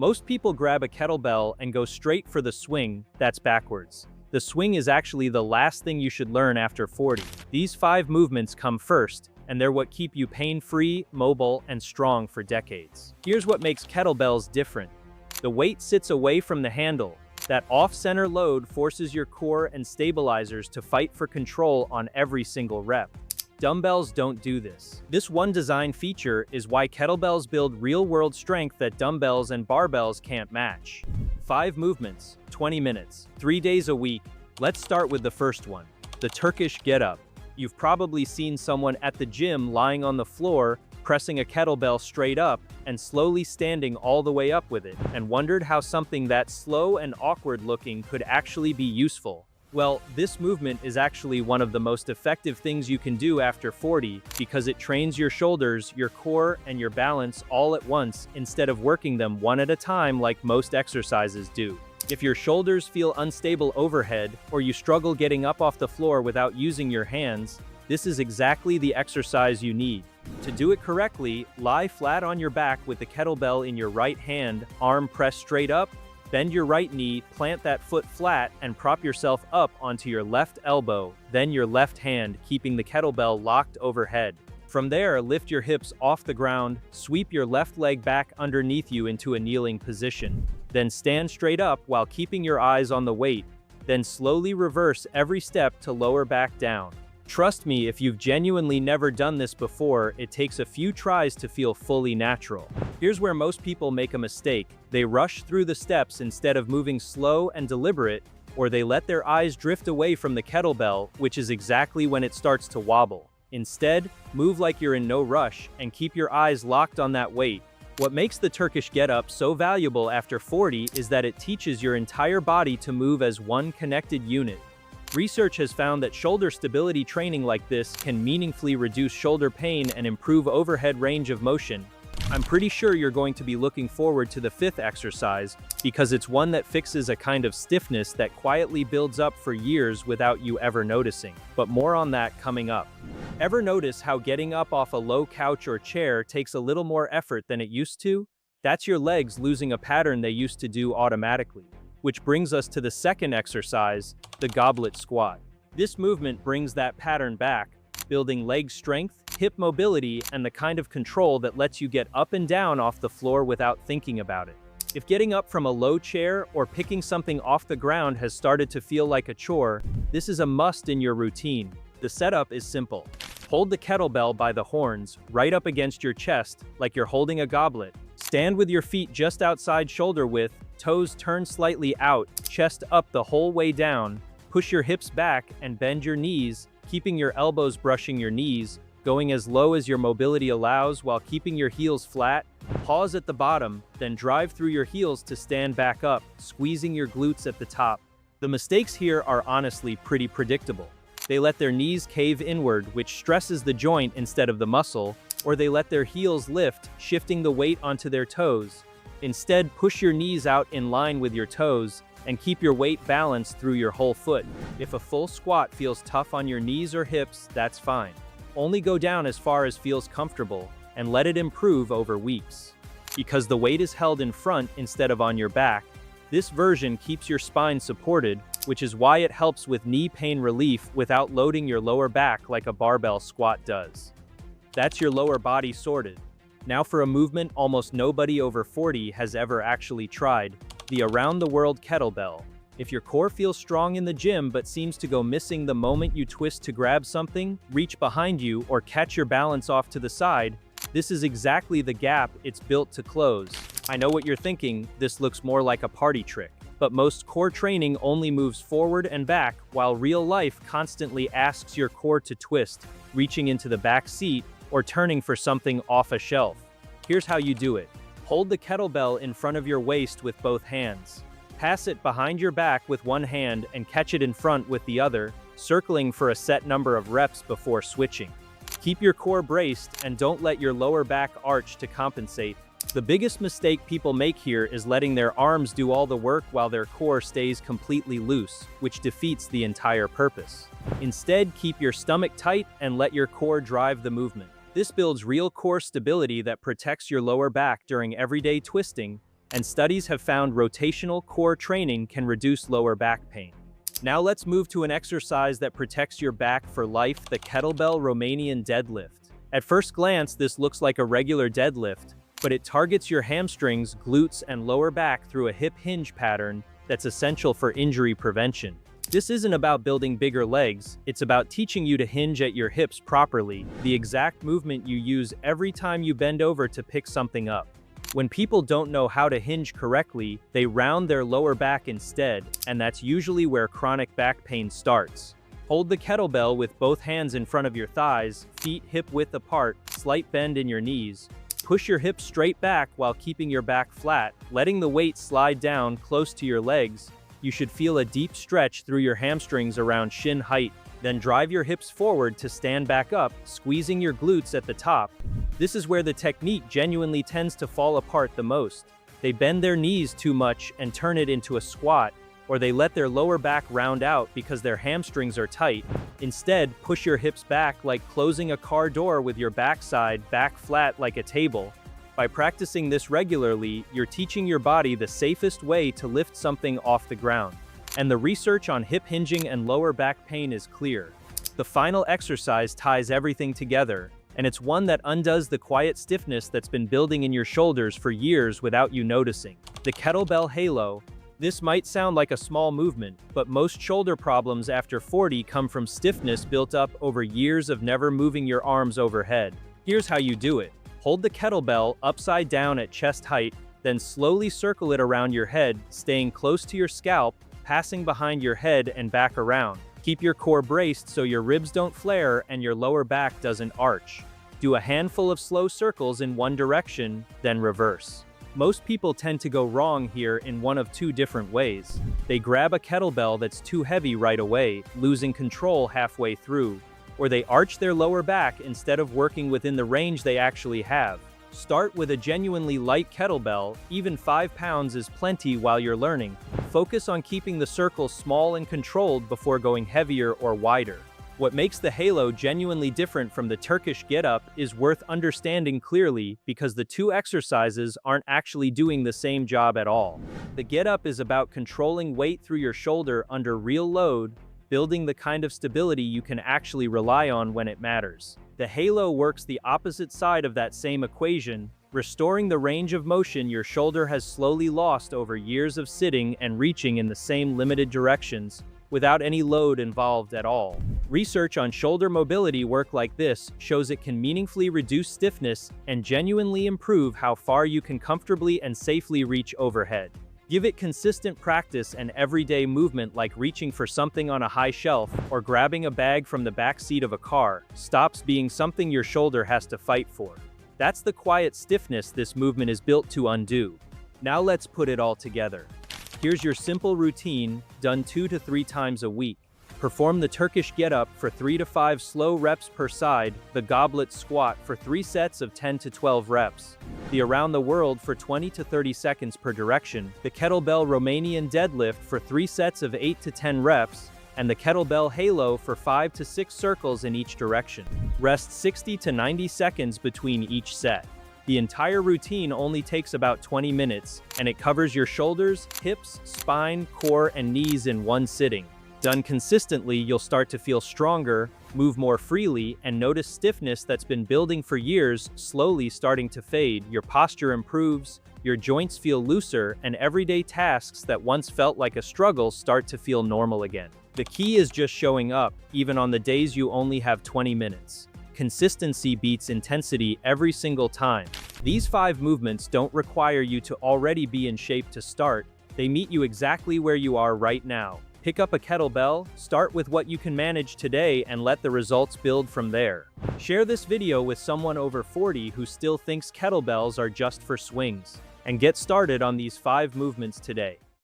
Most people grab a kettlebell and go straight for the swing. That's backwards. The swing is actually the last thing you should learn after 40. These 5 movements come first, and they're what keep you pain-free, mobile, and strong for decades. Here's what makes kettlebells different. The weight sits away from the handle. That off-center load forces your core and stabilizers to fight for control on every single rep. Dumbbells don't do this. This one design feature is why kettlebells build real-world strength that dumbbells and barbells can't match. 5 movements, 20 minutes, 3 days a week. Let's start with the first one, the Turkish get-up. You've probably seen someone at the gym lying on the floor, pressing a kettlebell straight up, and slowly standing all the way up with it, and wondered how something that slow and awkward looking could actually be useful. Well, this movement is actually one of the most effective things you can do after 40 because it trains your shoulders, your core, and your balance all at once instead of working them one at a time like most exercises do. If your shoulders feel unstable overhead or you struggle getting up off the floor without using your hands, this is exactly the exercise you need. To do it correctly, lie flat on your back with the kettlebell in your right hand, arm pressed straight up. Bend your right knee, plant that foot flat, and prop yourself up onto your left elbow, then your left hand, keeping the kettlebell locked overhead. From there, lift your hips off the ground, sweep your left leg back underneath you into a kneeling position. Then stand straight up while keeping your eyes on the weight. Then slowly reverse every step to lower back down. Trust me, if you've genuinely never done this before, it takes a few tries to feel fully natural. Here's where most people make a mistake. They rush through the steps instead of moving slow and deliberate, or they let their eyes drift away from the kettlebell, which is exactly when it starts to wobble. Instead, move like you're in no rush and keep your eyes locked on that weight. What makes the Turkish get-up so valuable after 40 is that it teaches your entire body to move as one connected unit. Research has found that shoulder stability training like this can meaningfully reduce shoulder pain and improve overhead range of motion. I'm pretty sure you're going to be looking forward to the 5th exercise because it's one that fixes a kind of stiffness that quietly builds up for years without you ever noticing. But more on that coming up. Ever notice how getting up off a low couch or chair takes a little more effort than it used to? That's your legs losing a pattern they used to do automatically. Which brings us to the 2nd exercise, the goblet squat. This movement brings that pattern back, building leg strength, hip mobility, and the kind of control that lets you get up and down off the floor without thinking about it. If getting up from a low chair or picking something off the ground has started to feel like a chore, this is a must in your routine. The setup is simple. Hold the kettlebell by the horns, right up against your chest, like you're holding a goblet. Stand with your feet just outside shoulder width, toes turned slightly out, chest up the whole way down. Push your hips back and bend your knees, keeping your elbows brushing your knees, going as low as your mobility allows while keeping your heels flat. Pause at the bottom, then drive through your heels to stand back up, squeezing your glutes at the top. The mistakes here are honestly pretty predictable. They let their knees cave inward, which stresses the joint instead of the muscle, or they let their heels lift, shifting the weight onto their toes. Instead, push your knees out in line with your toes and keep your weight balanced through your whole foot. If a full squat feels tough on your knees or hips, that's fine. Only go down as far as feels comfortable and let it improve over weeks. Because the weight is held in front instead of on your back, this version keeps your spine supported, which is why it helps with knee pain relief without loading your lower back like a barbell squat does. That's your lower body sorted. Now for a movement almost nobody over 40 has ever actually tried, the around the world kettlebell. If your core feels strong in the gym but seems to go missing the moment you twist to grab something, reach behind you, or catch your balance off to the side, this is exactly the gap it's built to close. I know what you're thinking, this looks more like a party trick. But most core training only moves forward and back, while real life constantly asks your core to twist, reaching into the back seat, or turning for something off a shelf. Here's how you do it. Hold the kettlebell in front of your waist with both hands. Pass it behind your back with one hand and catch it in front with the other, circling for a set number of reps before switching. Keep your core braced and don't let your lower back arch to compensate. The biggest mistake people make here is letting their arms do all the work while their core stays completely loose, which defeats the entire purpose. Instead, keep your stomach tight and let your core drive the movement. This builds real core stability that protects your lower back during everyday twisting and studies have found rotational core training can reduce lower back pain. Now let's move to an exercise that protects your back for life, the Kettlebell Romanian deadlift. At first glance, this looks like a regular deadlift, but it targets your hamstrings, glutes, and lower back through a hip hinge pattern that's essential for injury prevention. This isn't about building bigger legs, it's about teaching you to hinge at your hips properly, the exact movement you use every time you bend over to pick something up. When people don't know how to hinge correctly, they round their lower back instead, and that's usually where chronic back pain starts. Hold the kettlebell with both hands in front of your thighs, feet hip-width apart, slight bend in your knees. Push your hips straight back while keeping your back flat, letting the weight slide down close to your legs. You should feel a deep stretch through your hamstrings around shin height. Then drive your hips forward to stand back up, squeezing your glutes at the top. This is where the technique genuinely tends to fall apart the most. They bend their knees too much and turn it into a squat, or they let their lower back round out because their hamstrings are tight. Instead, push your hips back like closing a car door with your backside back flat like a table. By practicing this regularly, you're teaching your body the safest way to lift something off the ground. And the research on hip hinging and lower back pain is clear. The final exercise ties everything together, and it's one that undoes the quiet stiffness that's been building in your shoulders for years without you noticing. The kettlebell halo. This might sound like a small movement, but most shoulder problems after 40 come from stiffness built up over years of never moving your arms overhead. Here's how you do it. Hold the kettlebell upside down at chest height, then slowly circle it around your head, staying close to your scalp, passing behind your head and back around. Keep your core braced so your ribs don't flare and your lower back doesn't arch. Do a handful of slow circles in one direction, then reverse. Most people tend to go wrong here in one of two different ways. They grab a kettlebell that's too heavy right away, losing control halfway through, or they arch their lower back instead of working within the range they actually have. Start with a genuinely light kettlebell, even 5 pounds is plenty while you're learning. Focus on keeping the circles small and controlled before going heavier or wider. What makes the halo genuinely different from the Turkish get-up is worth understanding clearly because the two exercises aren't actually doing the same job at all. The get-up is about controlling weight through your shoulder under real load, building the kind of stability you can actually rely on when it matters. The halo works the opposite side of that same equation, restoring the range of motion your shoulder has slowly lost over years of sitting and reaching in the same limited directions, without any load involved at all. Research on shoulder mobility work like this shows it can meaningfully reduce stiffness and genuinely improve how far you can comfortably and safely reach overhead. Give it consistent practice and everyday movement like reaching for something on a high shelf or grabbing a bag from the back seat of a car stops being something your shoulder has to fight for. That's the quiet stiffness this movement is built to undo. Now let's put it all together. Here's your simple routine, done 2 to 3 times a week. Perform the Turkish get-up for 3 to 5 slow reps per side, the goblet squat for 3 sets of 10 to 12 reps, the around the world for 20 to 30 seconds per direction, the kettlebell Romanian deadlift for 3 sets of 8 to 10 reps, and the kettlebell halo for 5 to 6 circles in each direction. Rest 60 to 90 seconds between each set. The entire routine only takes about 20 minutes, and it covers your shoulders, hips, spine, core, and knees in one sitting. Done consistently, you'll start to feel stronger, move more freely, and notice stiffness that's been building for years slowly starting to fade. Your posture improves, your joints feel looser, and everyday tasks that once felt like a struggle start to feel normal again. The key is just showing up, even on the days you only have 20 minutes. Consistency beats intensity every single time. These 5 movements don't require you to already be in shape to start. They meet you exactly where you are right now. Pick up a kettlebell, start with what you can manage today, and let the results build from there. Share this video with someone over 40 who still thinks kettlebells are just for swings, and get started on these 5 movements today.